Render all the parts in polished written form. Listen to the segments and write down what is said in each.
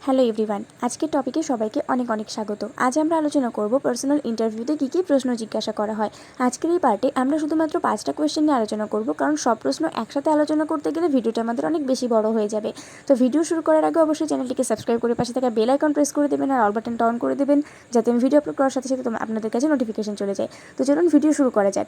Hello everyone, আজকের টপিকে সবাইকে অনেক অনেক স্বাগত। আজ আমরা আলোচনা করব পার্সোনাল ইন্টারভিউতে কী কী প্রশ্ন জিজ্ঞাসা করা হয়। আজকের এই পার্টে আমরা শুধুমাত্র 5টা কোয়েশ্চেন নিয়ে আলোচনা করব, কারণ সব প্রশ্ন একসাথে আলোচনা করতে গেলে ভিডিওটা আমাদের অনেক বেশি বড় হয়ে যাবে। তো ভিডিও শুরু করার আগে অবশ্যই চ্যানেলটিকে সাবস্ক্রাইব করে পাশে থাকা বেল আইকন প্রেস করে দেবেন আর অল বাটনটা অন করে দেবেন, যাতে আমি ভিডিও আপলোড করার সাথে সাথে আপনাদের কাছে নোটিফিকেশন চলে যায়। তো চলুন ভিডিও শুরু করা যাক।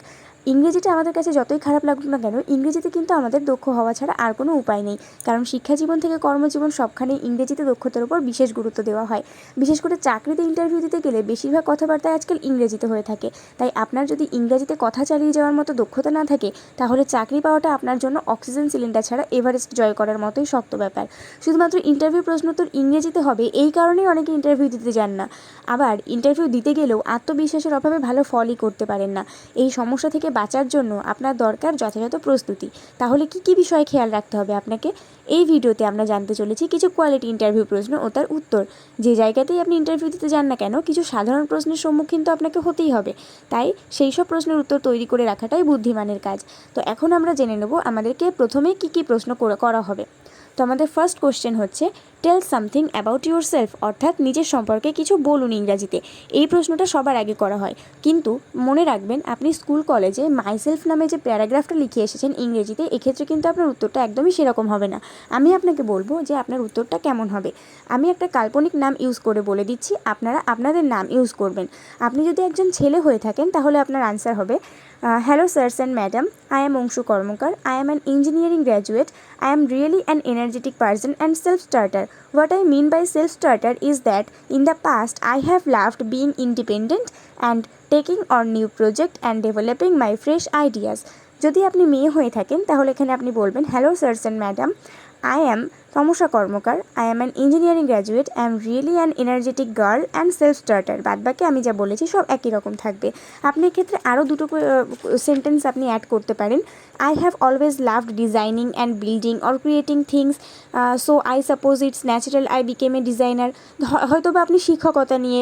ইংরেজিটা আমাদের কাছে যতই খারাপ লাগুক না কেন, ইংরেজিতে কিন্তু আমাদের দক্ষ হওয়া ছাড়া আর কোনো উপায় নেই, কারণ শিক্ষা জীবন থেকে কর্মজীবন সবখানে ইংরেজিতে দক্ষতার উপর বিশেষ গুরুত্ব দেওয়া হয়। বিশেষ করে চাকরিতে ইন্টারভিউ দিতে গেলে বেশিরভাগ কথাবার্তা আজকাল ইংরেজিতে হয়ে থাকে। তাই আপনার যদি ইংরেজিতে কথা চালিয়ে যাওয়ার মতো দক্ষতা না থাকে, তাহলে চাকরি পাওয়াটা আপনার জন্য অক্সিজেন সিলিন্ডার ছাড়া এভারেস্ট জয় করার মতোই শক্ত ব্যাপার। শুধুমাত্র ইন্টারভিউ প্রশ্নোত্তর ইংরেজিতে হবে এই কারণেই অনেকে ইন্টারভিউ দিতে যান না। আবার ইন্টারভিউ দিতে গেলেও আত্মবিশ্বাসের অভাবে ভালো ফলই করতে পারেন না। এই সমস্যা থেকে বাঁচার জন্য আপনার দরকার যথাযথ প্রস্তুতি। তাহলে কি কি বিষয়ে খেয়াল রাখতে হবে আপনাকে, এই ভিডিওতে আমরা জানতে চলেছি কিছু কোয়ালিটি ইন্টারভিউ প্রশ্ন ও তার উত্তর। যে জায়গাতেই আপনি ইন্টারভিউ দিতে যান না কেন, কিছু সাধারণ প্রশ্নের সম্মুখীন তো আপনাকে হতেই হবে। তাই সেই সব প্রশ্নের উত্তর তৈরি করে রাখাটাই বুদ্ধিমানের কাজ। তো এখন আমরা জেনে নেব আমাদেরকে প্রথমে কি কি প্রশ্ন করা হবে। তো আমাদের ফার্স্ট কোশ্চেন হচ্ছে tell something about yourself, অর্থাৎ নিজের সম্পর্কে কিছু বলুন ইংরাজিতে। এই প্রশ্নটা সবার আগে করা হয়, কিন্তু মনে রাখবেন আপনি স্কুল কলেজে মাইসেলফ নামে যে প্যারাগ্রাফটা লিখে এসেছেন ইংরেজিতে, এক্ষেত্রে কিন্তু আপনার উত্তরটা একদমই সেরকম হবে না। আমি আপনাকে বলবো যে আপনার উত্তরটা কেমন হবে। আমি একটা কাল্পনিক নাম ইউজ করে বলে দিচ্ছি, আপনারা আপনাদের নাম ইউজ করবেন। আপনি যদি একজন ছেলে হয়ে থাকেন তাহলে আপনার আনসার হবে hello sirs and madam, I am Anshu Karmakar, I am an engineering graduate, I am really an energetic person and self-starter. What I mean by self-starter is that in the past I have loved being independent and taking on new project and developing my fresh ideas. যদি আপনি মেয়ে হয়ে থাকেন তাহলে এখানে আপনি বলবেন hello sirs and madam, I am Tamasha Karmakar, I am an engineering graduate, I am really an energetic girl and self-starter. বাদবাকি আমি যা বলেছি সব একই রকম থাকবে। আপনি এক্ষেত্রে আরও দুটো সেন্টেন্স আপনি অ্যাড করতে পারেন। I have always loved designing and building or creating things, so I suppose it's natural I became a designer. হয়তো বা আপনি শিক্ষকতা নিয়ে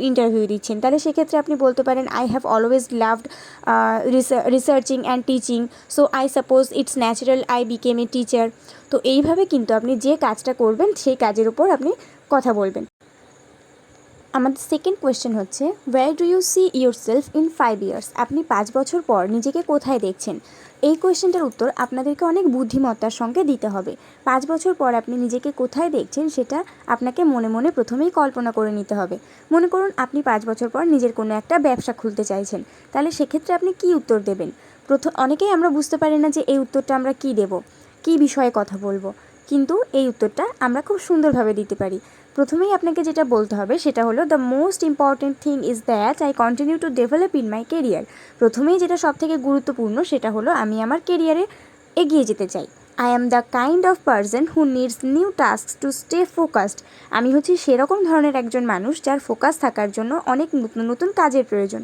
ইন্টারভিউ দিচ্ছেন, তাহলে সেক্ষেত্রে আপনি বলতে পারেন I have always loved researching and teaching, so I suppose it's natural I became a teacher. তো এইভাবে কিন্তু আপনি যে কাজটা করবেন সেই কাজের উপর আপনি কথা বলবেন। আমাদের সেকেন্ড কোয়েশ্চেন হচ্ছে where do you see yourself in 5 years, আপনি 5 বছর পর নিজেকে কোথায় দেখছেন। এই কোয়েশ্চেনটার উত্তর আপনাদেরকে অনেক বুদ্ধিমত্তার সঙ্গে দিতে হবে। 5 বছর পর আপনি নিজেকে কোথায় দেখছেন সেটা আপনাকে মনে মনে প্রথমেই কল্পনা করে নিতে হবে। মনে করুন আপনি 5 বছর পর নিজের কোনো একটা ব্যবসা খুলতে চাইছেন, তাহলে সেক্ষেত্রে আপনি কি উত্তর দেবেন। অনেকেই আমরা বুঝতে পারি না যে এই উত্তরটা আমরা কি দেব, কী বিষয়ে কথা বলবো, কিন্তু এই উত্তরটা আমরা খুব সুন্দরভাবে দিতে পারি। প্রথমেই আপনাকে যেটা বলতে হবে সেটা হলো the most important thing is that I continue to develop in my career. প্রথমেই যেটা সবথেকে গুরুত্বপূর্ণ সেটা হলো আমি আমার কেরিয়ারে এগিয়ে যেতে চাই। I am the kind of person who needs new task to stay focused. আমি হচ্ছি সেরকম ধরনের একজন মানুষ যার ফোকাস থাকার জন্য অনেক নতুন নতুন কাজের প্রয়োজন।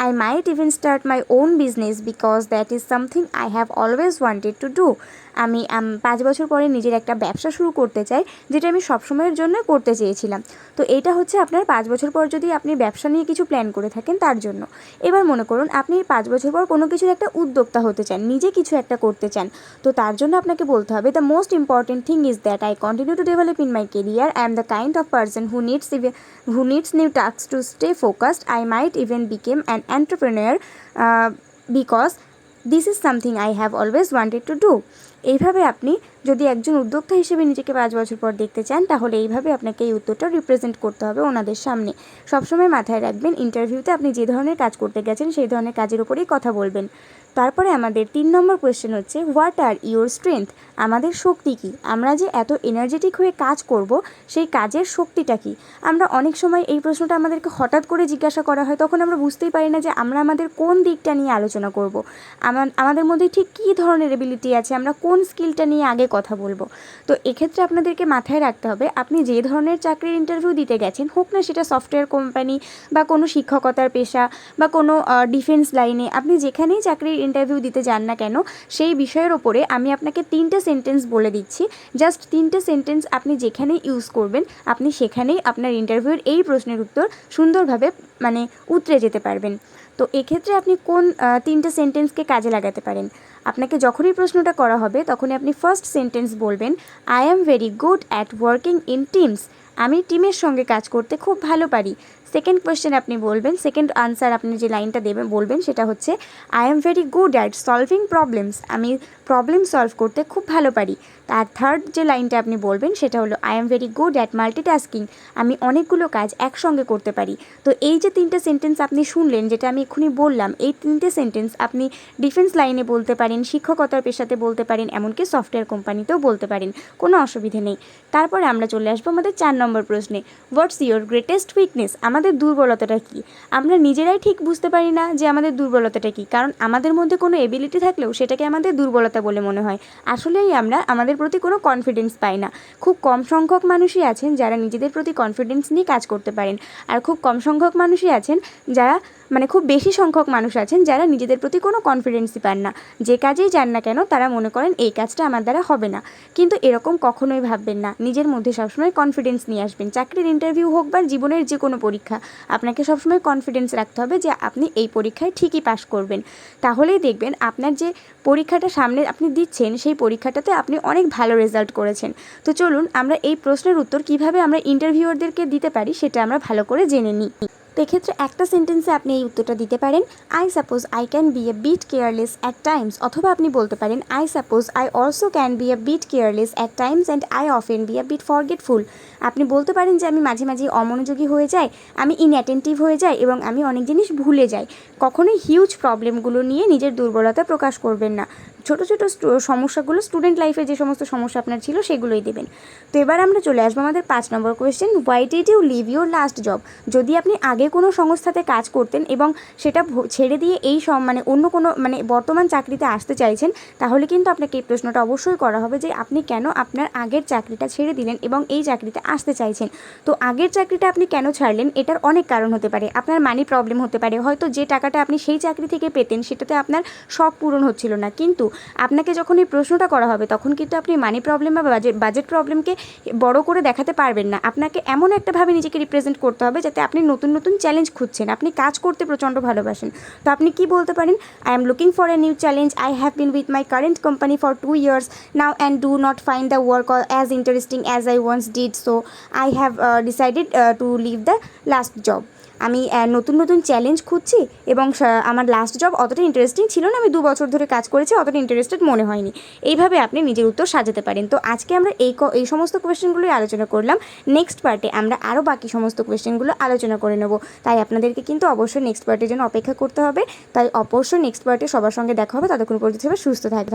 I might even start my own business because that is something I have always wanted to do. আমি 5 বছর পরে নিজের একটা ব্যবসা শুরু করতে চাই, যেটা আমি সবসময়ের জন্য করতে চেয়েছিলাম। তো এটা হচ্ছে আপনার 5 বছর পর যদি আপনি ব্যবসা নিয়ে কিছু প্ল্যান করে থাকেন তার জন্য। এবার মনে করুন আপনি 5 বছর পর কোনো কিছুর একটা উদ্যোক্তা হতে চান, নিজে কিছু একটা করতে চান। তো তার জন্য আপনাকে বলতে হবে the most important thing is that I continue to develop in my career, I am the kind of person who needs new tasks to stay focused. I might even become an entrepreneur because this is something I have always wanted to do. এইভাবে আপনি যদি একজন উদ্যোক্তা হিসেবে নিজেকে 5 বছর পর দেখতে চান, তাহলে এইভাবে আপনাকে এই উত্তরটা রিপ্রেজেন্ট করতে হবে ওনাদের সামনে। সবসময় মাথায় রাখবেন ইন্টারভিউতে আপনি যে ধরনের কাজ করতে গেছেন সেই ধরনের কাজের উপরেই কথা বলবেন। তারপরে আমাদের 3 নম্বর কোয়েশ্চেন হচ্ছে হোয়াট আর ইউর স্ট্রেংথ, আমাদের শক্তি কী। আমরা যে এত এনার্জেটিক হয়ে কাজ করব সেই কাজের শক্তিটা কী। আমরা অনেক সময় এই প্রশ্নটা আমাদেরকে হঠাৎ করে জিজ্ঞাসা করা হয়, তখন আমরা বুঝতেই পারি না যে আমরা আমাদের কোন দিকটা নিয়ে আলোচনা করব, আমাদের মধ্যে ঠিক কী ধরনের এবিলিটি আছে, আমরা কোন স্কিলটা নিয়ে আগে কথা বলবো। তো এক্ষেত্রে আপনাদেরকে মাথায় রাখতে হবে আপনি যে ধরনের চাকরির ইন্টারভিউ দিতে গেছেন, হোক না সেটা সফটওয়্যার কোম্পানি বা কোনো শিক্ষকতার পেশা বা কোনো ডিফেন্স লাইনে, আপনি যেখানেই চাকরির ইন্টারভিউ দিতে যান না কেন, সেই বিষয়ের ওপরে আমি আপনাকে 3টে সেন্টেন্স বলে দিচ্ছি। জাস্ট 3টে সেন্টেন্স আপনি যেখানেই ইউজ করবেন, আপনি সেখানেই আপনার ইন্টারভিউর এই প্রশ্নের উত্তর সুন্দরভাবে উতরে যেতে পারবেন। তো এক্ষেত্রে আপনি কোন 3টে সেন্টেন্সকে কাজে লাগাতে পারেন। আপনাকে যখনই প্রশ্নটা করা হবে তখনই আপনি ফার্স্ট সেন্টেন্স বলবেন I am very good at working in teams. আমি টিমের সঙ্গে কাজ করতে খুব ভালো পারি। সেকেন্ড কোয়েশ্চেন আপনি বলবেন, সেকেন্ড আনসার আপনি যে লাইনটা দেবেন বলবেন সেটা হচ্ছে I am very good at solving problems. আমি প্রবলেম সলভ করতে খুব ভালো পারি। তার থার্ড যে লাইনটা আপনি বলবেন সেটা হলো I am very good at multitasking. আমি অনেকগুলো কাজ একসঙ্গে করতে পারি। তো এই যে তিনটে সেন্টেন্স আপনি শুনলেন, যেটা আমি এক্ষুনি বললাম, এই তিনটে সেন্টেন্স আপনি ডিফেন্স লাইনে বলতে পারেন, শিক্ষকতার পেশাতে বলতে পারেন, এমনকি সফটওয়্যার কোম্পানিতেও বলতে পারেন, কোনো অসুবিধে নেই। তারপরে আমরা চলে আসবো আমাদের 4 নম্বর প্রশ্নে, হোয়াটস ইয়োর গ্রেটেস্ট উইকনেস? আমাদের দুর্বলতাটা কী? আমরা নিজেরাই ঠিক বুঝতে পারি না যে আমাদের দুর্বলতাটা কী, কারণ আমাদের মধ্যে কোনো এবিলিটি থাকলেও সেটাকে আমাদের দুর্বলতা বলে মনে হয়। আসলেই আমরা আমাদের প্রতি কোনো কনফিডেন্স পাই না। খুব কম সংখ্যক মানুষই আছেন যারা নিজেদের প্রতি কনফিডেন্স নিয়ে কাজ করতে পারেন, আর খুব কম সংখ্যক মানুষই আছেন যারা খুব বেশি সংখ্যক মানুষ আছেন যারা নিজেদের প্রতি কোনো কনফিডেন্সই পান না। যে কাজেই যান না কেন তারা মনে করেন এই কাজটা আমার দ্বারা হবে না। কিন্তু এরকম কখনোই ভাববেন না, নিজের মধ্যে সবসময় কনফিডেন্স নিয়ে আসবেন। চাকরির ইন্টারভিউ হোক বা জীবনের যে কোনো পরীক্ষা, আপনাকে সবসময় কনফিডেন্স রাখতে হবে যে আপনি এই পরীক্ষায় ঠিকই পাশ করবেন। তাহলেই দেখবেন আপনার যে পরীক্ষাটা সামনে আপনি দিচ্ছেন সেই পরীক্ষাটাতে আপনি অনেক ভালো রেজাল্ট করেছেন। তো চলুন আমরা এই প্রশ্নের উত্তর কিভাবে আমরা ইন্টারভিউয়ারদেরকে দিতে পারি সেটা আমরা ভালো করে জেনে নিই। তো এক্ষেত্রে একটা সেন্টেন্সে আপনি এই উত্তরটা দিতে পারেন, I suppose I can be a bit careless at times. অথবা আপনি বলতে পারেন I suppose I also can be a bit careless at times and I often be a bit forgetful. আপনি বলতে পারেন যে আমি মাঝে মাঝে অমনোযোগী হয়ে যাই, আমি ইনঅ্যাটেন্টিভ হয়ে যাই এবং আমি অনেক জিনিস ভুলে যাই। কখনোই হিউজ প্রবলেমগুলো নিয়ে নিজের দুর্বলতা প্রকাশ করবেন না। ছোটো ছোটো সমস্যাগুলো, স্টুডেন্ট লাইফে যে সমস্ত সমস্যা আপনার ছিল সেগুলোই দেবেন। তো এবার আমরা চলে আসবো আমাদের 5 number question, why did you leave your last job? যদি আপনি আগে কোনো সংস্থাতে কাজ করতেন এবং সেটা ছেড়ে দিয়ে এই অন্য কোনো বর্তমান চাকরিতে আসতে চাইছেন, তাহলে কিন্তু আপনাকে এই প্রশ্নটা অবশ্যই করা হবে যে আপনি কেন আপনার আগের চাকরিটা ছেড়ে দিলেন এবং এই চাকরিতে আসতে চাইছেন। তো আগের চাকরিটা আপনি কেন ছাড়লেন এটার অনেক কারণ হতে পারে। আপনার মানি প্রবলেম হতে পারে, হয়তো যে টাকাটা আপনি সেই চাকরি থেকে পেতেন সেটাতে আপনার শখ পূরণ হচ্ছিল না। কিন্তু আপনাকে যখন এই প্রশ্নটা করা হবে তখন কিন্তু আপনি মানি প্রবলেম বা বাজেট প্রবলেমকে বড় করে দেখাতে পারবেন না। আপনাকে এমন একটাভাবে নিজেকে রিপ্রেজেন্ট করতে হবে যাতে আপনি নতুন নতুন চ্যালেঞ্জ খুঁজছেন, আপনি কাজ করতে প্রচণ্ড ভালোবাসেন। তো আপনি কি বলতে পারেন, I am looking for a new challenge, I have been with my current company for 2 years now and do not find the work as interesting as I once did, so I have decided to leave the last job. আমি নতুন নতুন challenge খুঁজছি এবং আমার last job অতটা interesting ছিল না, আমি 2 বছর ধরে কাজ করেছি, অতটা ইন্টারেস্টেড মনে হয়নি। এইভাবে আপনি নিজের উত্তর সাজাতে পারেন। তো আজকে আমরা এই সমস্ত কোয়েশ্চেনগুলোই আলোচনা করলাম। নেক্সট পার্টে আমরা আরও বাকি সমস্ত কোয়েশ্চেনগুলো আলোচনা করে নেব। তাই আপনাদেরকে কিন্তু অবশ্যই নেক্সট পার্টের জন্য অপেক্ষা করতে হবে। তাই অবশ্যই নেক্সট পার্টে সবার সঙ্গে দেখা হবে। ততক্ষণ পর্যন্ত সুস্থ থাকবে।